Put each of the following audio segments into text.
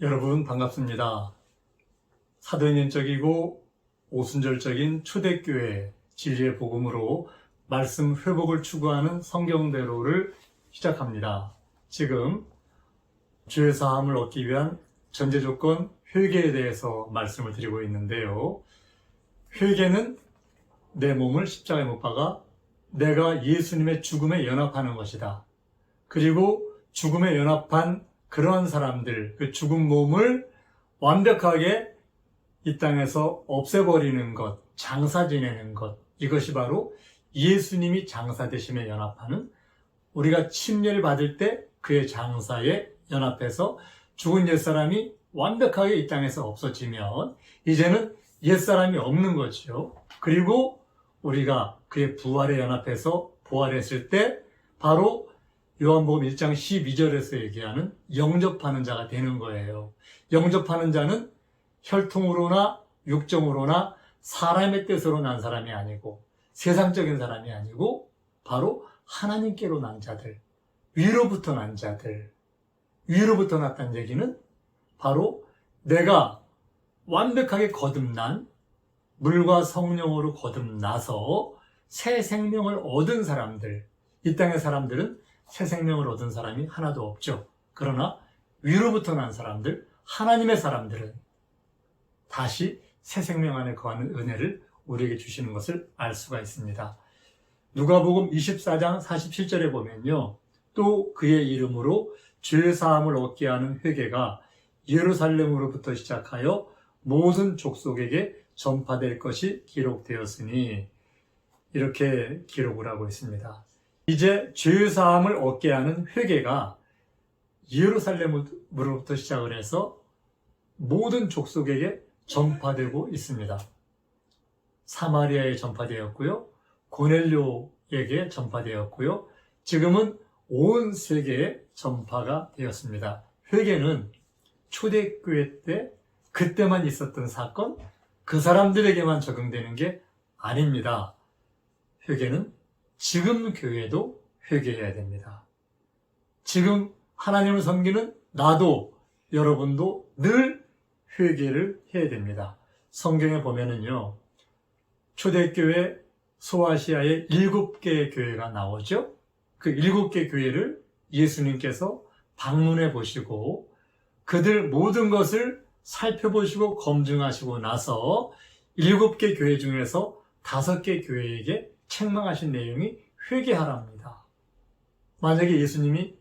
여러분 반갑습니다. 사도인연적이고 오순절적인 초대교회 진리의 복음으로 말씀 회복을 추구하는 성경대로를 시작합니다. 지금 죄 사함을 얻기 위한 전제 조건 회개에 대해서 말씀을 드리고 있는데요. 회개는 내 몸을 십자가에 못 박아 내가 예수님의 죽음에 연합하는 것이다. 그리고 죽음에 연합한 그러한 사람들, 그 죽은 몸을 완벽하게 이 땅에서 없애버리는 것, 장사 지내는 것, 이것이 바로 예수님이 장사 되심에 연합하는, 우리가 침례를 받을 때 그의 장사에 연합해서 죽은 옛사람이 완벽하게 이 땅에서 없어지면 이제는 옛사람이 없는 거죠. 그리고 우리가 그의 부활에 연합해서 부활했을 때 바로 요한복음 1장 12절에서 얘기하는 영접하는 자가 되는 거예요. 영접하는 자는 혈통으로나 육정으로나 사람의 뜻으로 난 사람이 아니고 세상적인 사람이 아니고 바로 하나님께로 난 자들, 위로부터 난 자들. 위로부터 났다는 얘기는 바로 내가 완벽하게 거듭난, 물과 성령으로 거듭나서 새 생명을 얻은 사람들, 이 땅의 사람들은 새 생명을 얻은 사람이 하나도 없죠. 그러나 위로부터 난 사람들, 하나님의 사람들은 다시 새 생명 안에 거하는 은혜를 우리에게 주시는 것을 알 수가 있습니다. 누가복음 24장 47절에 보면요, 또 그의 이름으로 죄 사함을 얻게 하는 회개가 예루살렘으로부터 시작하여 모든 족속에게 전파될 것이 기록되었으니, 이렇게 기록을 하고 있습니다. 이제 죄 사함을 얻게 하는 회개가 예루살렘으로부터 시작을 해서 모든 족속에게 전파되고 있습니다. 사마리아에 전파되었고요, 고넬료에게 전파되었고요, 지금은 온 세계에 전파가 되었습니다. 회개는 초대교회 때 그때만 있었던 사건, 그 사람들에게만 적용되는 게 아닙니다. 회개는 지금 교회도 회개해야 됩니다. 지금 하나님을 섬기는 나도, 여러분도 늘 회개를 해야 됩니다. 성경에 보면은요, 초대교회 소아시아에 7개의 교회가 나오죠. 그 7개 교회를 예수님께서 방문해 보시고 그들 모든 것을 살펴보시고 검증하시고 나서 7개 교회 중에서 5개 교회에게 책망하신 내용이 회개하랍니다. 만약에 예수님이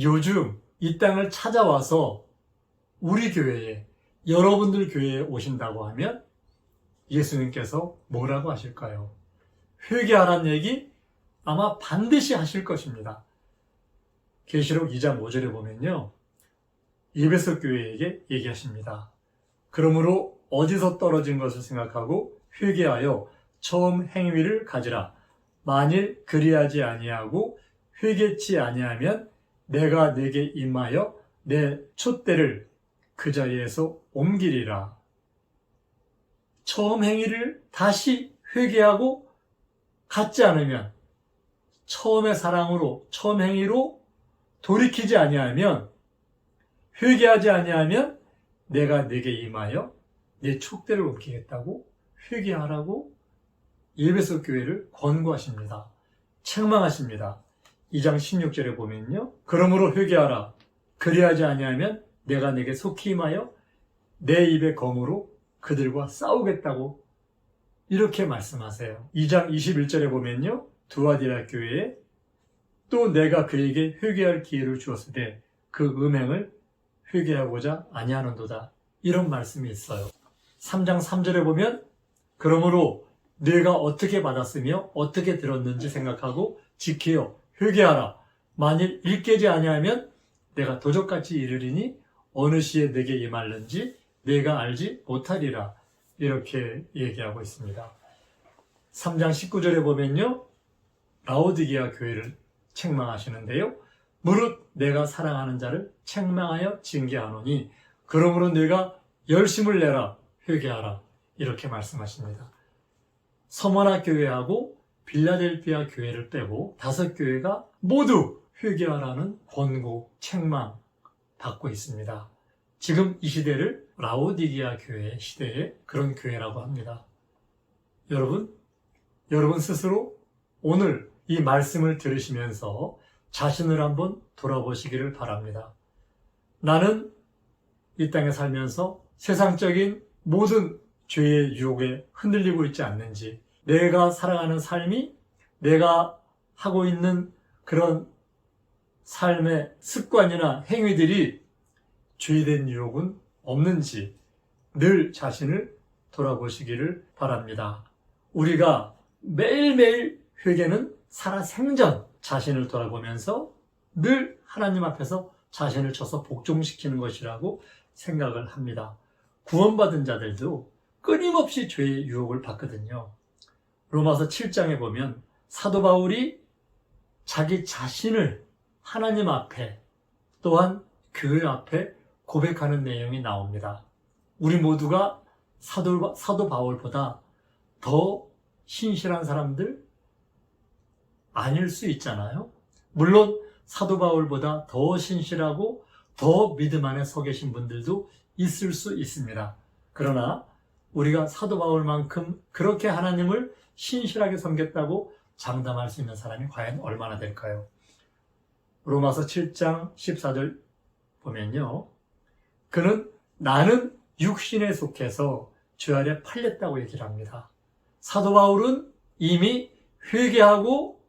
요즘 이 땅을 찾아와서 우리 교회에, 여러분들 교회에 오신다고 하면 예수님께서 뭐라고 하실까요? 회개하라는 얘기 아마 반드시 하실 것입니다. 계시록 2장 5절에 보면요, 에베소 교회에게 얘기하십니다. 그러므로 어디서 떨어진 것을 생각하고 회개하여 처음 행위를 가지라. 만일 그리하지 아니하고 회개치 아니하면 내가 네게 임하여 내 촛대를 그 자리에서 옮기리라. 처음 행위를 다시 회개하고 갖지 않으면, 처음의 사랑으로, 처음 행위로 돌이키지 아니하면, 회개하지 아니하면 내가 네게 임하여 내 촛대를 옮기겠다고 회개하라고 에베소 교회를 권고하십니다. 책망하십니다. 2장 16절에 보면요, 그러므로 회개하라. 그리하지 아니하면 내가 네게 속히 임하여 내 입의 검으로 그들과 싸우겠다고 이렇게 말씀하세요. 2장 21절에 보면요, 두아디라 교회에 또 내가 그에게 회개할 기회를 주었으되 그 음행을 회개하고자 아니하는도다, 이런 말씀이 있어요. 3장 3절에 보면 그러므로 네가 어떻게 받았으며 어떻게 들었는지 생각하고 지키어 회개하라. 만일 일깨지 아니하면 내가 도적같이 이르리니 어느 시에 내게 임할는지 내가 알지 못하리라, 이렇게 얘기하고 있습니다. 3장 19절에 보면요, 라오디게아 교회를 책망하시는데요, 무릇 내가 사랑하는 자를 책망하여 징계하노니 그러므로 네가 열심을 내라, 회개하라, 이렇게 말씀하십니다. 서머나 교회하고 빌라델피아 교회를 빼고 5교회가 모두 회개하라는 권고, 책망 받고 있습니다. 지금 이 시대를 라오디게아 교회 시대의 그런 교회라고 합니다. 여러분 스스로 오늘 이 말씀을 들으시면서 자신을 한번 돌아보시기를 바랍니다. 나는 이 땅에 살면서 세상적인 모든 죄의 유혹에 흔들리고 있지 않는지, 내가 살아가는 삶이 내가 하고 있는 그런 삶의 습관이나 행위들이 죄된 유혹은 없는지 늘 자신을 돌아보시기를 바랍니다. 우리가 매일매일 회개는 살아생전 자신을 돌아보면서 늘 하나님 앞에서 자신을 쳐서 복종시키는 것이라고 생각을 합니다. 구원받은 자들도 끊임없이 죄의 유혹을 받거든요. 로마서 7장에 보면 사도 바울이 자기 자신을 하나님 앞에 또한 교회 앞에 고백하는 내용이 나옵니다. 우리 모두가 사도 바울보다 더 신실한 사람들 아닐 수 있잖아요. 물론 사도 바울보다 더 신실하고 더 믿음 안에 서 계신 분들도 있을 수 있습니다. 그러나 우리가 사도 바울만큼 그렇게 하나님을 신실하게 섬겼다고 장담할 수 있는 사람이 과연 얼마나 될까요? 로마서 7장 14절 보면요. 그는 나는 육신에 속해서 죄 아래 팔렸다고 얘기를 합니다. 사도 바울은 이미 회개하고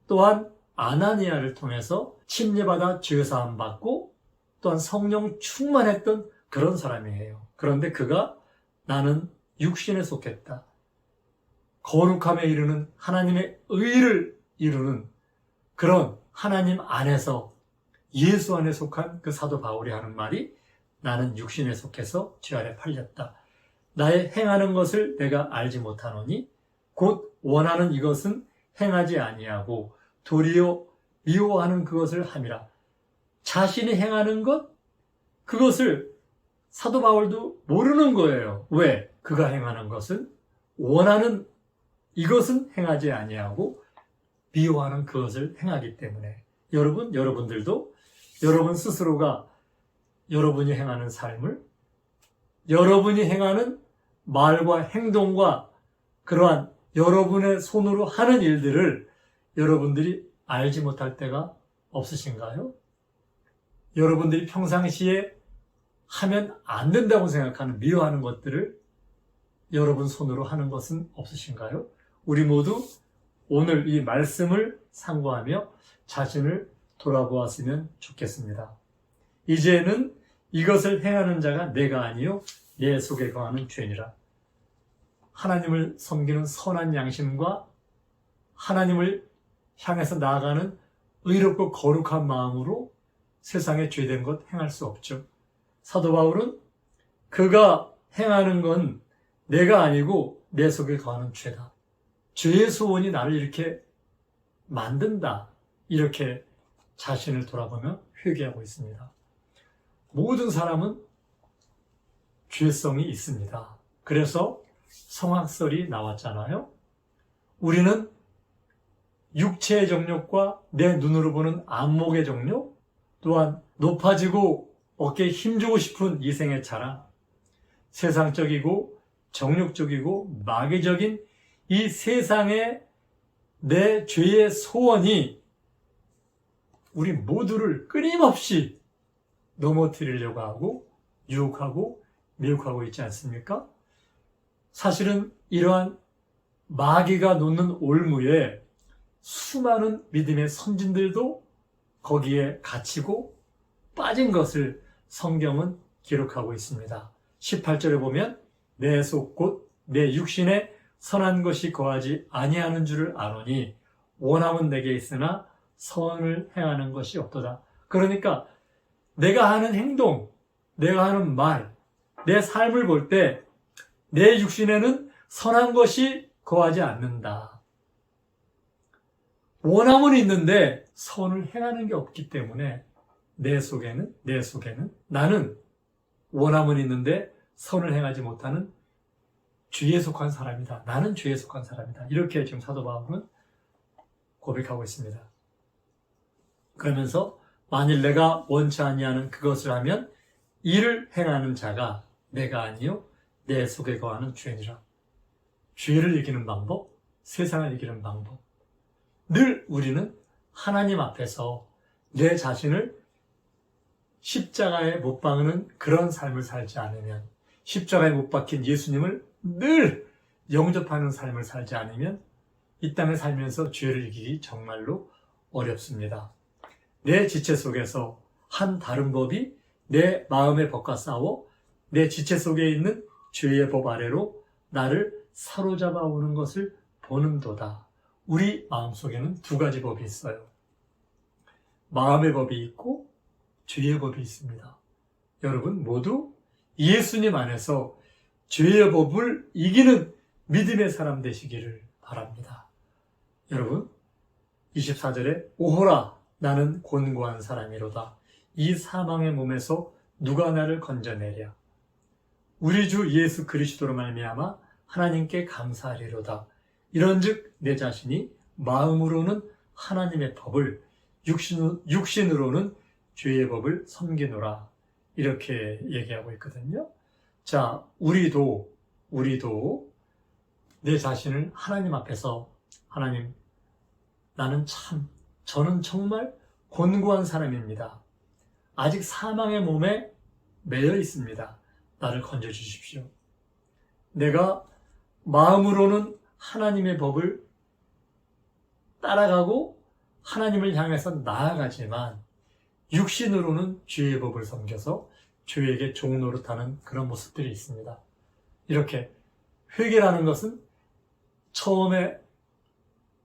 또한 아나니아를 통해서 침례받아 죄사함 받고 또한 성령 충만했던 그런 사람이에요. 그런데 그가 나는 육신에 속했다. 거룩함에 이르는 하나님의 의를 이루는 그런 하나님 안에서 예수 안에 속한 그 사도 바울이 하는 말이 나는 육신에 속해서 죄 아래 팔렸다. 나의 행하는 것을 내가 알지 못하노니 곧 원하는 이것은 행하지 아니하고 도리어 미워하는 그것을 함이라. 자신이 행하는 것, 그것을 사도 바울도 모르는 거예요. 왜? 그가 행하는 것은 원하는 이것은 행하지 아니하고 미워하는 그것을 행하기 때문에 여러분들도 여러분 스스로가 여러분이 행하는 삶을 여러분이 행하는 말과 행동과 그러한 여러분의 손으로 하는 일들을 여러분들이 알지 못할 때가 없으신가요? 여러분들이 평상시에 하면 안 된다고 생각하는 미워하는 것들을 여러분 손으로 하는 것은 없으신가요? 우리 모두 오늘 이 말씀을 상고하며 자신을 돌아보았으면 좋겠습니다. 이제는 이것을 행하는 자가 내가 아니요 내 속에 거하는 죄니라. 하나님을 섬기는 선한 양심과 하나님을 향해서 나아가는 의롭고 거룩한 마음으로 세상에 죄된 것 행할 수 없죠. 사도 바울은 그가 행하는 건 내가 아니고 내 속에 거하는 죄다. 죄의 소원이 나를 이렇게 만든다. 이렇게 자신을 돌아보며 회개하고 있습니다. 모든 사람은 죄성이 있습니다. 그래서 성학설이 나왔잖아요. 우리는 육체의 정욕과 내 눈으로 보는 안목의 정욕, 또한 높아지고 어깨에 힘주고 싶은 이생의 자랑, 세상적이고 정욕적이고 마귀적인 이 세상의 내 죄의 소원이 우리 모두를 끊임없이 넘어뜨리려고 하고 유혹하고 미혹하고 있지 않습니까? 사실은 이러한 마귀가 놓는 올무에 수많은 믿음의 선진들도 거기에 갇히고 빠진 것을 성경은 기록하고 있습니다. 18절에 보면 내 속 곧 내 육신에 선한 것이 거하지 아니하는 줄을 아노니 원함은 내게 있으나 선을 행하는 것이 없도다. 그러니까 내가 하는 행동, 내가 하는 말, 내 삶을 볼 때 내 육신에는 선한 것이 거하지 않는다. 원함은 있는데 선을 행하는 게 없기 때문에 내 속에는 나는 원함은 있는데 선을 행하지 못하는 죄에 속한 사람이다. 나는 죄에 속한 사람이다. 이렇게 지금 사도 바울은 고백하고 있습니다. 그러면서 만일 내가 원치 아니하는 그것을 하면 이를 행하는 자가 내가 아니요 내 속에 거하는 죄니라. 죄를 이기는 방법, 세상을 이기는 방법. 늘 우리는 하나님 앞에서 내 자신을 십자가에 못 박는 그런 삶을 살지 않으면, 십자가에 못 박힌 예수님을 늘 영접하는 삶을 살지 않으면 이 땅에 살면서 죄를 이기기 정말로 어렵습니다. 내 지체 속에서 한 다른 법이 내 마음의 법과 싸워 내 지체 속에 있는 죄의 법 아래로 나를 사로잡아 오는 것을 보는도다. 우리 마음속에는 두 가지 법이 있어요. 마음의 법이 있고 죄의 법이 있습니다. 여러분 모두 예수님 안에서 죄의 법을 이기는 믿음의 사람 되시기를 바랍니다. 여러분 24절에 오호라 나는 곤고한 사람이로다. 이 사망의 몸에서 누가 나를 건져내랴. 우리 주 예수 그리스도로 말미암아 하나님께 감사하리로다. 이런즉 내 자신이 마음으로는 하나님의 법을 육신으로는 죄의 법을 섬기노라. 이렇게 얘기하고 있거든요. 자, 우리도 내 자신을 하나님 앞에서 하나님 저는 정말 곤고한 사람입니다. 아직 사망의 몸에 매여 있습니다. 나를 건져주십시오. 내가 마음으로는 하나님의 법을 따라가고 하나님을 향해서 나아가지만 육신으로는 죄의 법을 섬겨서 죄에게 종노릇하는 그런 모습들이 있습니다. 이렇게 회개라는 것은 처음에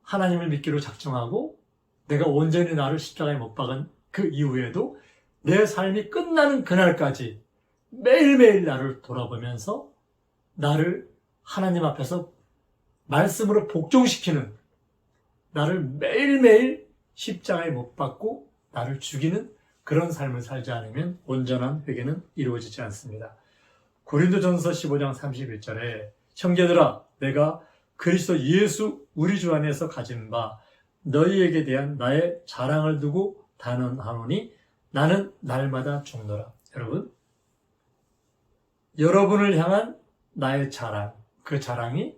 하나님을 믿기로 작정하고 내가 온전히 나를 십자가에 못 박은 그 이후에도 내 삶이 끝나는 그날까지 매일매일 나를 돌아보면서 나를 하나님 앞에서 말씀으로 복종시키는, 나를 매일매일 십자가에 못 박고 나를 죽이는 그런 삶을 살지 않으면 온전한 회개는 이루어지지 않습니다. 고린도전서 15장 31절에 형제들아 내가 그리스도 예수 우리 주 안에서 가진 바 너희에게 대한 나의 자랑을 두고 단언하노니 나는 날마다 죽노라. 여러분을 향한 나의 자랑, 그 자랑이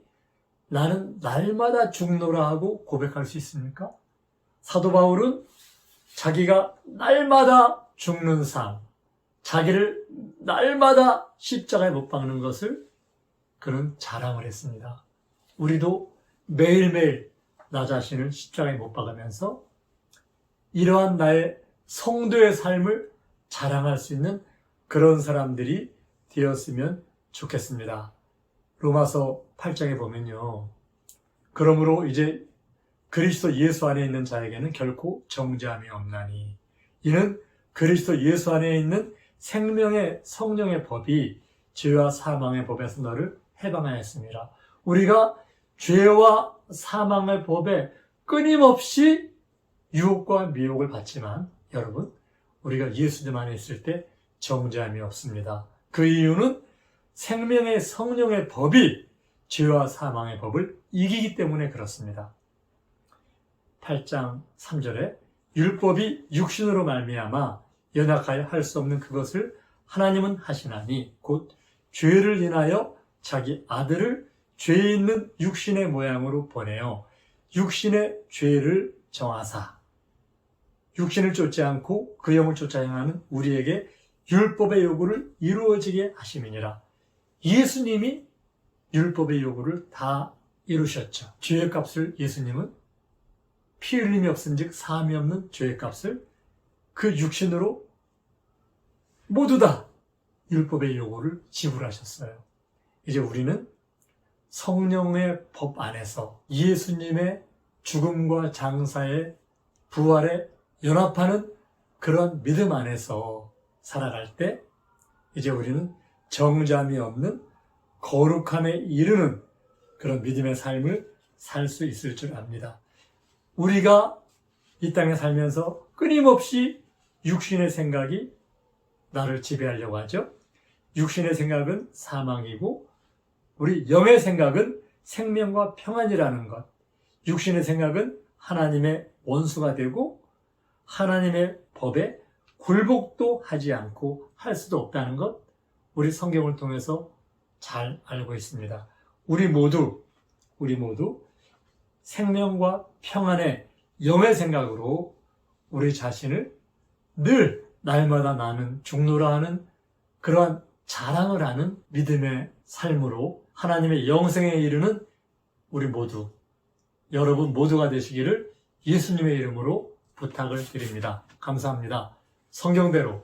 나는 날마다 죽노라 하고 고백할 수 있습니까? 사도 바울은 자기가 날마다 죽는 삶, 자기를 날마다 십자가에 못 박는 것을 그는 자랑을 했습니다. 우리도 매일매일 나 자신을 십자가에 못 박으면서 이러한 나의 성도의 삶을 자랑할 수 있는 그런 사람들이 되었으면 좋겠습니다. 로마서 8장에 보면요. 그러므로 이제 그리스도 예수 안에 있는 자에게는 결코 정죄함이 없나니 이는 그리스도 예수 안에 있는 생명의 성령의 법이 죄와 사망의 법에서 너를 해방하였습니다. 우리가 죄와 사망의 법에 끊임없이 유혹과 미혹을 받지만 여러분 우리가 예수님 안에 있을 때 정죄함이 없습니다. 그 이유는 생명의 성령의 법이 죄와 사망의 법을 이기기 때문에 그렇습니다. 8장 3절에 율법이 육신으로 말미암아 연약하여 할 수 없는 그것을 하나님은 하시나니 곧 죄를 인하여 자기 아들을 죄 있는 육신의 모양으로 보내어 육신의 죄를 정하사 육신을 쫓지 않고 그 영을 쫓아 행하는 우리에게 율법의 요구를 이루어지게 하심이니라. 예수님이 율법의 요구를 다 이루셨죠. 죄의 값을 예수님은 피 흘림이 없은즉 사함이 없는 죄의 값을 그 육신으로 모두 다 율법의 요구를 지불하셨어요. 이제 우리는 성령의 법 안에서 예수님의 죽음과 장사의 부활에 연합하는 그런 믿음 안에서 살아갈 때 이제 우리는 정죄함이 없는 거룩함에 이르는 그런 믿음의 삶을 살 수 있을 줄 압니다. 우리가 이 땅에 살면서 끊임없이 육신의 생각이 나를 지배하려고 하죠. 육신의 생각은 사망이고 우리 영의 생각은 생명과 평안이라는 것. 육신의 생각은 하나님의 원수가 되고 하나님의 법에 굴복도 하지 않고 할 수도 없다는 것, 우리 성경을 통해서 잘 알고 있습니다. 우리 모두 생명과 평안의 영의 생각으로 우리 자신을 늘 날마다 나는 죽노라 하는 그러한 자랑을 하는 믿음의 삶으로 하나님의 영생에 이르는 우리 모두, 여러분 모두가 되시기를 예수님의 이름으로 부탁을 드립니다. 감사합니다. 성경대로